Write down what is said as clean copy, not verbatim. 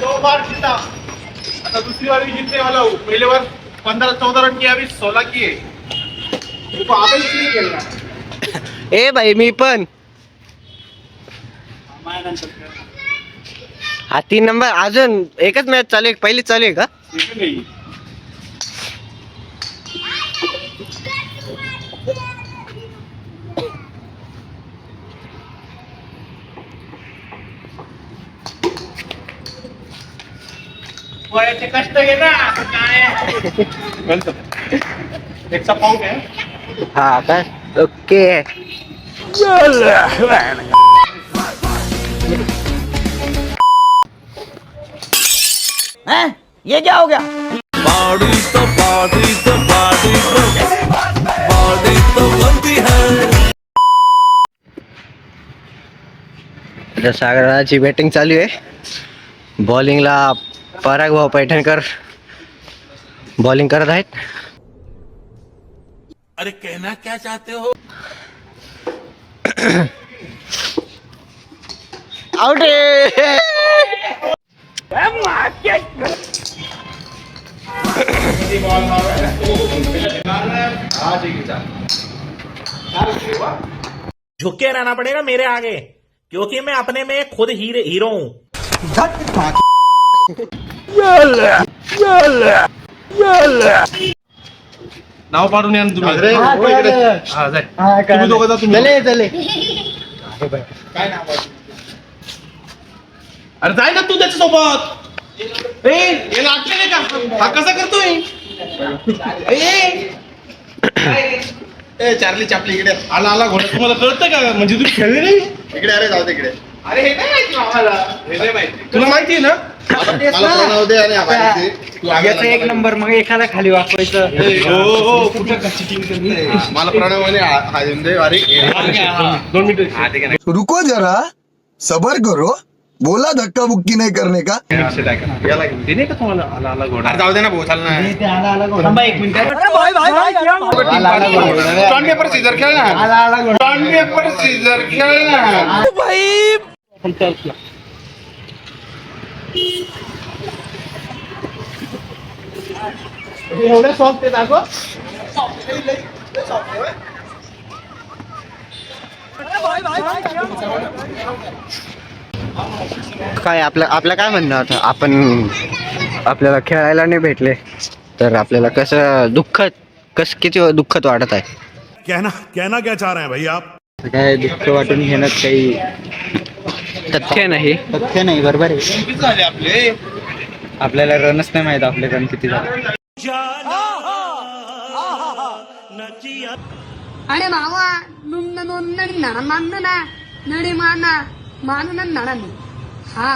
दो बार जीता। आता दूसरी बार भी जीतने वाला हूँ। पहले बार 15-14 रन किया, अभी 16 किए। देखो आगे इसलिए खेलना। ए भाई मी पण हा 3 नंबर अजून एकच मॅच चालू आहे, पहिली चालू आहे का? वयाचे कष्ट घे ना काय एकचा पाऊट आहे. हा का ओके. ये क्या हो गया? सागराची बॅटिंग चालू आहे. बॉलिंगला पराग भाऊ पैठणकर बॉलिंग करत आहेत. अरे कहना क्या चाहते हो? आउट झुक के रहना पड़ेगा मेरे आगे, क्योंकि मैं अपने में खुद हीरो हूँ. नाव पाडून या ना तुम्ही. हा, जाय. तुम्ही दोघं जा, तुम्ही दोघं. काय नाव आहे? अरे जाय ना तू त्याच्यासोबत. हे लागते नाही का? हा कसा करतोय? चार्ली चापली इकडे आला आला घोडा. तुम्हाला कळतं का? म्हणजे तुम्ही खेळले नाही इकडे. अरे जाऊ दे इकडे. अरे हे नाही माहिती आम्हाला. हे नाही माहिती. तुला माहिती आहे ना? याचा एक नंबर मग एखादा खाली वाकवायचं. हो कुठं कशी टीम करते. मला प्रणव म्हणे हा येऊन दे. अरे 2 मिनिटं. रुको जरा सबर करो, बोला धक्का बुक्की नहीं करने का. नाही का तुम्हाला आला आला घोडा. जाऊ दे ना भाऊ, चाल ना. थांबा एक मिनिट. स्टॉन पेपर सीझर खेळ ना. स्टॉन पेपर सीझर खेळ ना. एवढे सॉफ्ट आहे दाखव. काय आपलं काय म्हणणं होतं? आपल्याला खेळायला नाही भेटले तर आपल्याला कसं किती दुःखद वाटत आहे. कहना क्या चाह रहे हैं भाई आप? काय दुःख वाटून घेण्यात काही तथ्य नाही. बरोबर आहे. झाले आपले. आपल्याला रनच नाही माहित आपले रन किती झाले. अरे मावा नुन्न नोन्न नाना नडी माना मानून नाना हा